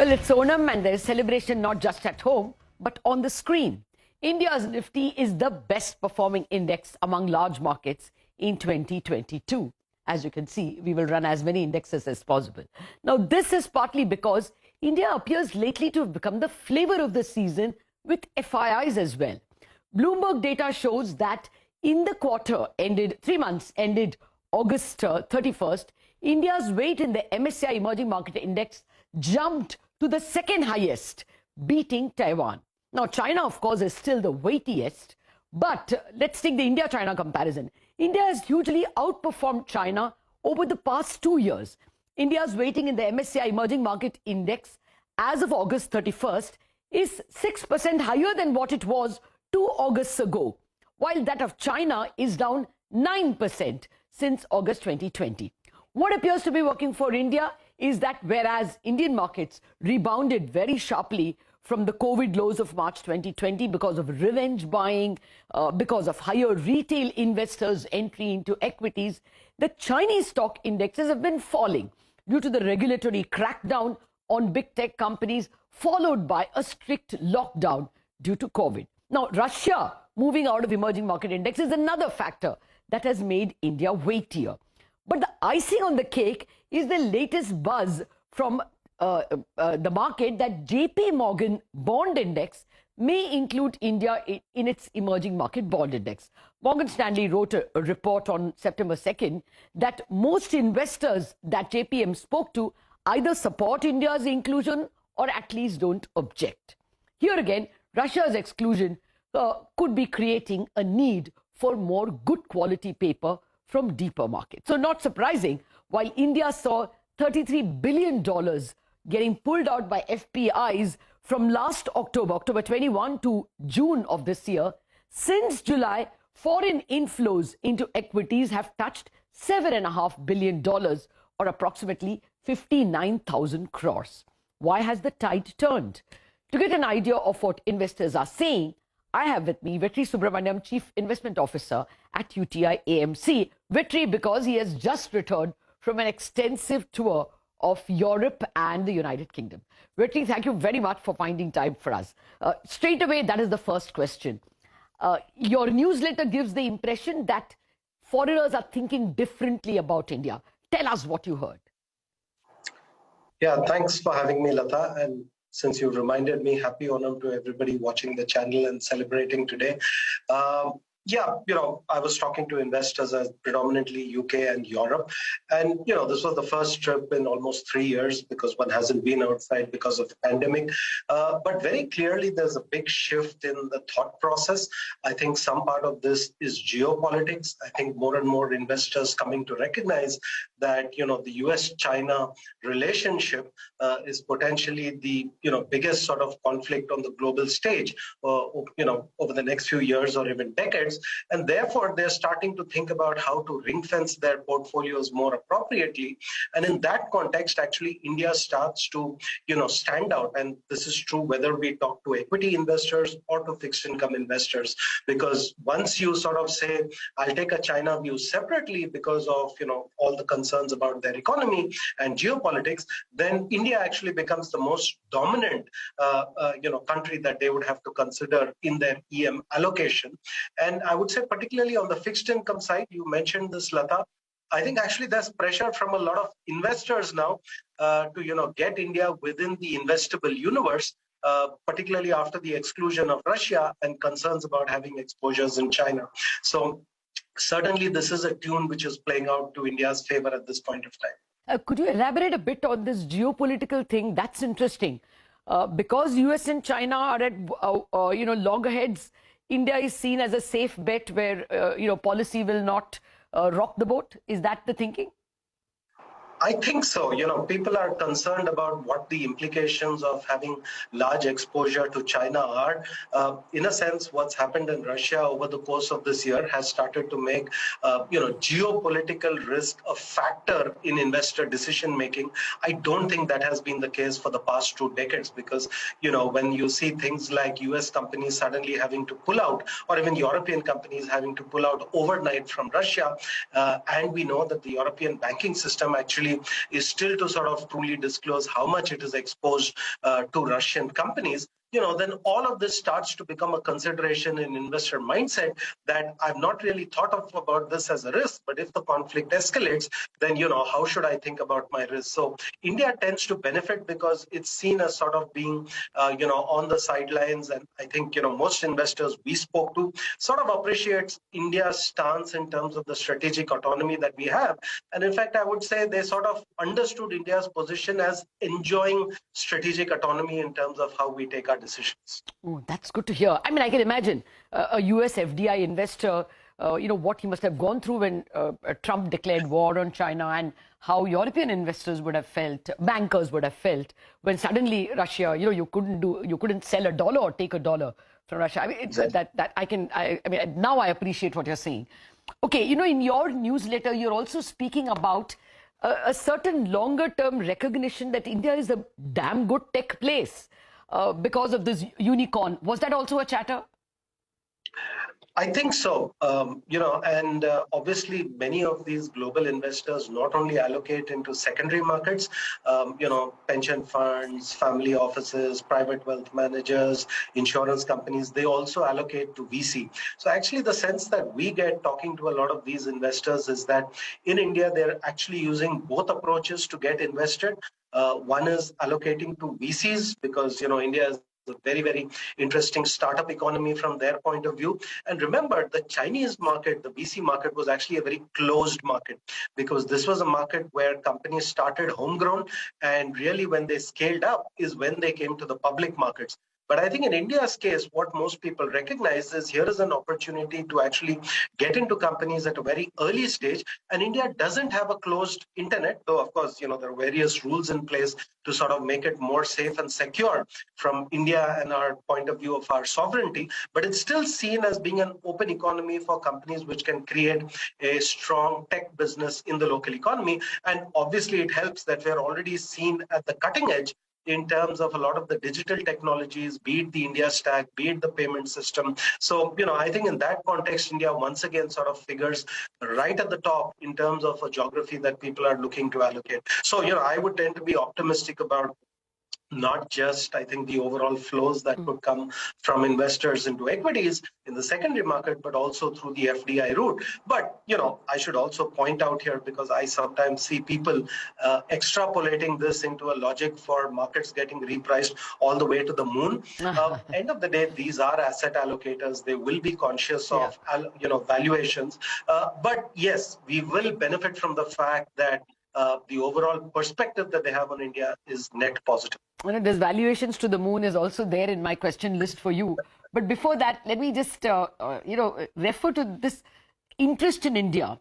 Well, it's Onam and there's celebration not just at home, but on the screen. India's Nifty is the best performing index among large markets in 2022. As you can see, we will run as many indexes as possible. Now, this is partly because India appears lately to have become the flavor of the season with FIIs as well. Bloomberg data shows that in the quarter ended, 3 months ended August 31st, India's weight in the MSCI Emerging Market Index jumped to the second highest, beating Taiwan. Now, China, of course, is still the weightiest, but let's take the India-China comparison. India has hugely outperformed China over the past 2 years. India's weighting in the MSCI Emerging Market Index as of August 31st is 6% higher than what it was 2 Augusts ago, while that of China is down 9% since August 2020. What appears to be working for India is that whereas Indian markets rebounded very sharply from the COVID lows of March 2020 because of revenge buying, because of higher retail investors' entry into equities, the Chinese stock indexes have been falling due to the regulatory crackdown on big tech companies, followed by a strict lockdown due to COVID. Now, Russia moving out of emerging market index is another factor that has made India weightier. But the icing on the cake is the latest buzz from the market that JP Morgan bond index may include India in its emerging market bond index. Morgan Stanley wrote a report on September 2nd that most investors that JPM spoke to either support India's inclusion or at least don't object. Here again, Russia's exclusion could be creating a need for more good quality paper from deeper markets. So not surprising, while India saw $33 billion getting pulled out by FPIs from last October, October 21 to June of this year, since July, foreign inflows into equities have touched $7.5 billion or approximately 59,000 crores. Why has the tide turned? To get an idea of what investors are saying, I have with me Vetri Subramaniam, Chief Investment Officer at UTI AMC. Vetri, because he has just returned from an extensive tour of Europe and the United Kingdom. Vetri, thank you very much for finding time for us. Straight away, that is the first question. Your newsletter gives the impression that foreigners are thinking differently about India. Tell us what you heard. Yeah, thanks for having me, Lata. And since you've reminded me, happy Onam to everybody watching the channel and celebrating today. I was talking to investors as predominantly UK and Europe. And, this was the first trip in almost 3 years because one hasn't been outside because of the pandemic. But very clearly, there's a big shift in the thought process. I think some part of this is geopolitics. I think more and more investors coming to recognize that, the US-China relationship is potentially the, biggest sort of conflict on the global stage, over the next few years or even decades. And therefore, they're starting to think about how to ring fence their portfolios more appropriately. And in that context, actually, India starts to, stand out. And this is true whether we talk to equity investors or to fixed income investors, because once you sort of say, I'll take a China view separately because of, all the concerns about their economy and geopolitics, then India actually becomes the most dominant, country that they would have to consider in their EM allocation. And I would say particularly on the fixed income side, you mentioned this, Lata. I think actually there's pressure from a lot of investors now to, get India within the investable universe, particularly after the exclusion of Russia and concerns about having exposures in China. So certainly this is a tune which is playing out to India's favor at this point of time. Could you elaborate a bit on this geopolitical thing? That's interesting. Because US and China are at, loggerheads, India is seen as a safe bet where, policy will not rock the boat. Is that the thinking? I think so. People are concerned about what the implications of having large exposure to China are. In a sense, what's happened in Russia over the course of this year has started to make, geopolitical risk a factor in investor decision making. I don't think that has been the case for the past 2 decades because, when you see things like US companies suddenly having to pull out, or even European companies having to pull out overnight from Russia, and we know that the European banking system actually obviously is still to sort of truly disclose how much it is exposed to Russian companies, then all of this starts to become a consideration in investor mindset that I've not really thought of about this as a risk, but if the conflict escalates, then, how should I think about my risk? So India tends to benefit because it's seen as sort of being, on the sidelines. And I think, most investors we spoke to sort of appreciates India's stance in terms of the strategic autonomy that we have. And in fact, I would say they sort of understood India's position as enjoying strategic autonomy in terms of how we take our decisions. Oh, that's good to hear. I mean, I can imagine a US FDI investor, what he must have gone through when Trump declared war on China, and how European investors would have felt, bankers would have felt when suddenly Russia, you couldn't sell a dollar or take a dollar from Russia. I mean, Exactly. now I appreciate what you're saying. Okay, in your newsletter, you're also speaking about a certain longer-term recognition that India is a damn good tech place. Because of this unicorn. Was that also a chatter? I think so. And obviously many of these global investors not only allocate into secondary markets, pension funds, family offices, private wealth managers, insurance companies, they also allocate to VC. So actually the sense that we get talking to a lot of these investors is that in India, they're actually using both approaches to get invested. One is allocating to VCs because, India is a very, very interesting startup economy from their point of view. And remember, the Chinese market, the VC market, was actually a very closed market because this was a market where companies started homegrown, and really when they scaled up is when they came to the public markets. But I think in India's case, what most people recognize is here is an opportunity to actually get into companies at a very early stage. And India doesn't have a closed internet, though, of course, there are various rules in place to sort of make it more safe and secure from India and our point of view of our sovereignty. But it's still seen as being an open economy for companies which can create a strong tech business in the local economy. And obviously, it helps that we're already seen at the cutting edge in terms of a lot of the digital technologies, be it the India stack, be it the payment system. So, I think in that context, India once again sort of figures right at the top in terms of a geography that people are looking to allocate. So, I would tend to be optimistic about not just, I think, the overall flows that could come from investors into equities in the secondary market, but also through the FDI route. But, I should also point out here, because I sometimes see people extrapolating this into a logic for markets getting repriced all the way to the moon. End of the day, these are asset allocators. They will be conscious of, valuations. But yes, we will benefit from the fact that the overall perspective that they have on India is net positive. There's valuations to the moon is also there in my question list for you. But before that, let me just, refer to this interest in India.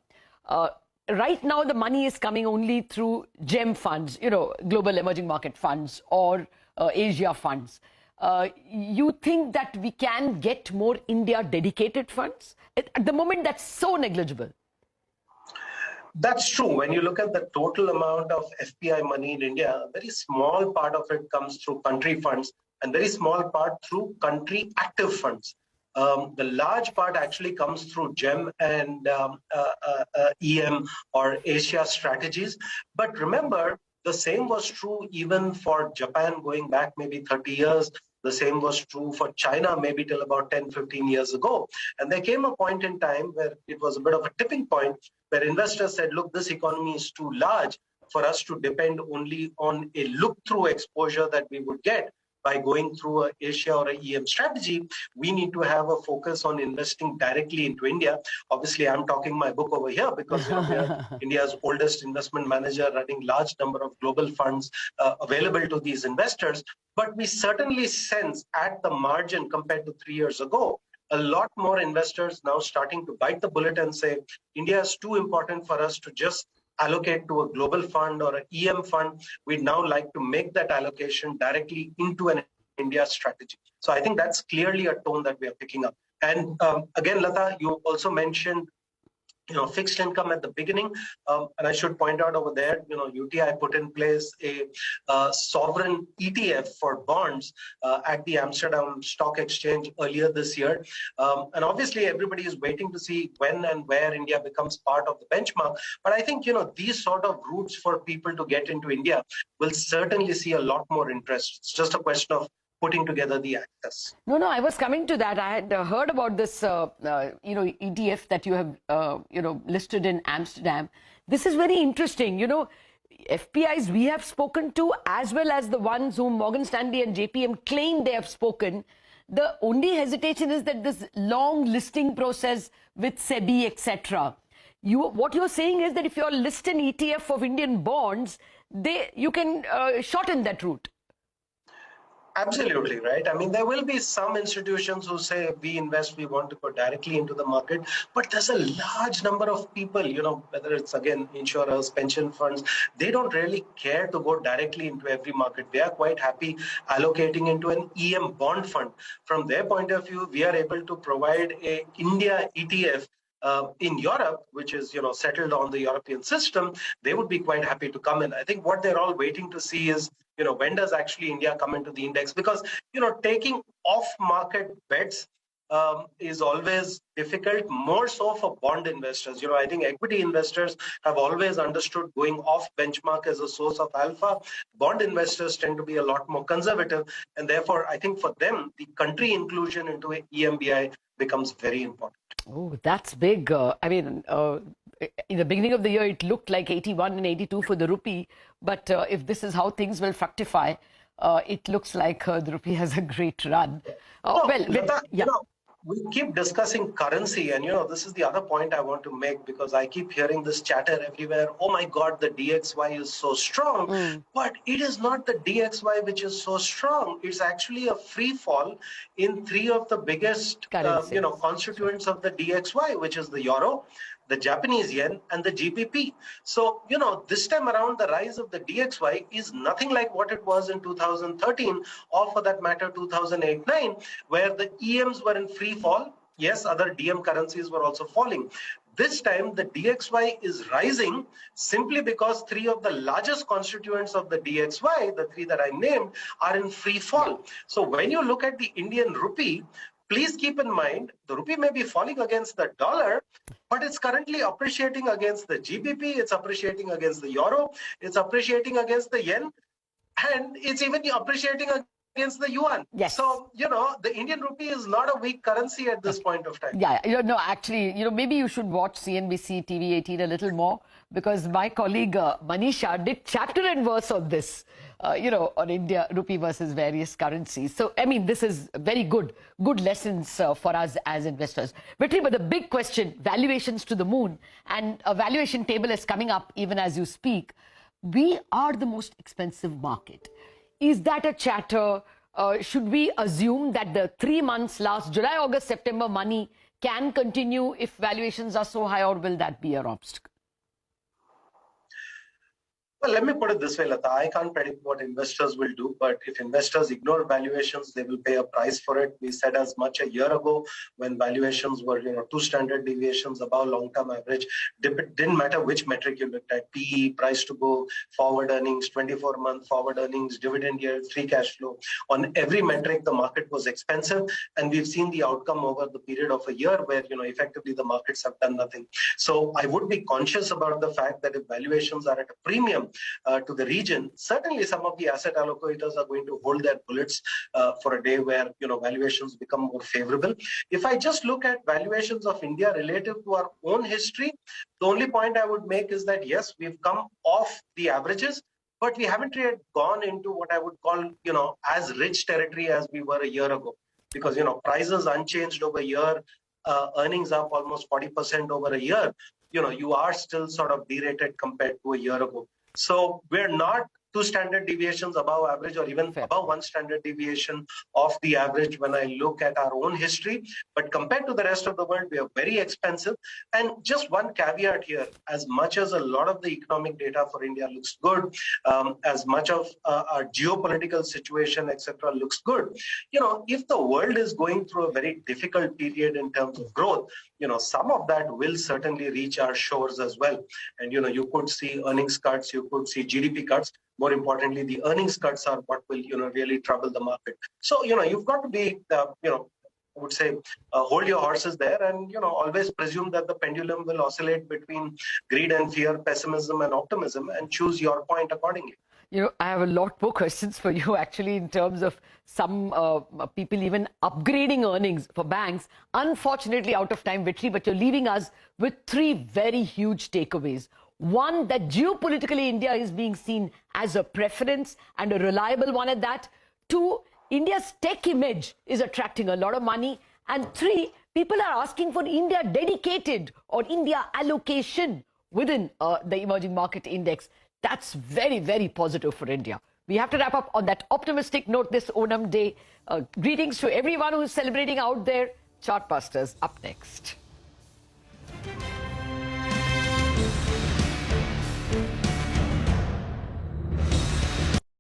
Right now, the money is coming only through GEM funds, global emerging market funds or Asia funds. You think that we can get more India dedicated funds? At the moment, that's so negligible. That's true. When you look at the total amount of FPI money in India, a very small part of it comes through country funds and very small part through country active funds. The large part actually comes through GEM and EM or Asia strategies. But remember, the same was true even for Japan going back maybe 30 years. The same was true for China maybe till about 10, 15 years ago. And there came a point in time where it was a bit of a tipping point where investors said, look, this economy is too large for us to depend only on a look-through exposure that we would get by going through a Asia or a EM strategy. We need to have a focus on investing directly into India. Obviously, I'm talking my book over here because we're India's oldest investment manager running large number of global funds available to these investors. But we certainly sense at the margin compared to 3 years ago, a lot more investors now starting to bite the bullet and say, India is too important for us to just allocate to a global fund or an EM fund. We'd now like to make that allocation directly into an India strategy. So I think that's clearly a tone that we are picking up. And again, Lata, you also mentioned fixed income at the beginning. And I should point out over there, UTI put in place a sovereign ETF for bonds at the Amsterdam Stock Exchange earlier this year. And obviously, everybody is waiting to see when and where India becomes part of the benchmark. But I think, these sort of routes for people to get into India will certainly see a lot more interest. It's just a question of putting together the access. No, I was coming to that. I had heard about this, ETF that you have, listed in Amsterdam. This is very interesting. FPIs we have spoken to, as well as the ones whom Morgan Stanley and JPM claim they have spoken. The only hesitation is that this long listing process with SEBI, etc. What you're saying is that if you're listed an ETF of Indian bonds, you can shorten that route. Absolutely right. I mean, there will be some institutions who say we want to go directly into the market, but there's a large number of people, whether it's again insurers, pension funds, they don't really care to go directly into every market. They are quite happy allocating into an EM bond fund. From their point of view, we are able to provide a India ETF in Europe, which is settled on the European system. They would be quite happy to come in. I think what they're all waiting to see is when does actually India come into the index, because taking off-market bets is always difficult, more so for bond investors. I think equity investors have always understood going off benchmark as a source of alpha. Bond investors tend to be a lot more conservative, and therefore I think for them the country inclusion into a EMBI becomes very important. Oh, that's big. In the beginning of the year, it looked like 81 and 82 for the rupee. But if this is how things will fructify, it looks like the rupee has a great run. We keep discussing currency, and this is the other point I want to make, because I keep hearing this chatter everywhere. Oh my God, the DXY is so strong, but it is not the DXY which is so strong. It's actually a free fall in three of the biggest, constituents of the DXY, which is the euro, the Japanese yen, and the GBP. So, this time around, the rise of the DXY is nothing like what it was in 2013, or for that matter, 2008-9, where the EMs were in free fall. Yes, other DM currencies were also falling. This time, the DXY is rising simply because three of the largest constituents of the DXY, the three that I named, are in free fall. So when you look at the Indian rupee, please keep in mind, the rupee may be falling against the dollar, but it's currently appreciating against the GBP, it's appreciating against the euro, it's appreciating against the yen, and it's even appreciating against the yuan. Yes. So, the Indian rupee is not a weak currency at this point of time. Yeah, actually, maybe you should watch CNBC TV 18 a little more, because my colleague Manisha did chapter and verse on this, on India rupee versus various currencies. So, this is very good lessons for us as investors. Vetri, but the big question, valuations to the moon, and a valuation table is coming up even as you speak. We are the most expensive market. Is that a chatter? Should we assume that the 3 months last July, August, September money can continue if valuations are so high, or will that be an obstacle? Well, let me put it this way, Lata. I can't predict what investors will do, but if investors ignore valuations, they will pay a price for it. We said as much a year ago when valuations were, 2 standard deviations above long-term average. It didn't matter which metric you looked at: PE, price to book, forward earnings, 24-month forward earnings, dividend yield, free cash flow. On every metric, the market was expensive, and we've seen the outcome over the period of a year where, effectively the markets have done nothing. So I would be conscious about the fact that if valuations are at a premium to the region, certainly some of the asset allocators are going to hold their bullets for a day where valuations become more favorable. If I just look at valuations of India relative to our own history, the only point I would make is that yes, we've come off the averages, but we haven't yet gone into what I would call as rich territory as we were a year ago, because prices unchanged over a year, earnings up almost 40% over a year. You are still sort of derated compared to a year ago. So we're not 2 standard deviations above average, or even above 1 standard deviation of the average when I look at our own history. But compared to the rest of the world, we are very expensive. And just one caveat here: as much as a lot of the economic data for India looks good, as much of our geopolitical situation, etc., looks good, if the world is going through a very difficult period in terms of growth, some of that will certainly reach our shores as well. And, you could see earnings cuts, you could see GDP cuts. More importantly, the earnings cuts are what will, really trouble the market. So, you've got to be, I would say, hold your horses there and, always presume that the pendulum will oscillate between greed and fear, pessimism and optimism, and choose your point accordingly. I have a lot more questions for you, actually, in terms of some people even upgrading earnings for banks. Unfortunately, out of time, Vetri, but you're leaving us with three very huge takeaways. One, that geopolitically India is being seen as a preference and a reliable one at that. Two, India's tech image is attracting a lot of money. And three, people are asking for India dedicated or India allocation within the Emerging Market Index. That's very, very positive for India. We have to wrap up on that optimistic note this Onam Day. Greetings to everyone who is celebrating out there. Chartbusters up next.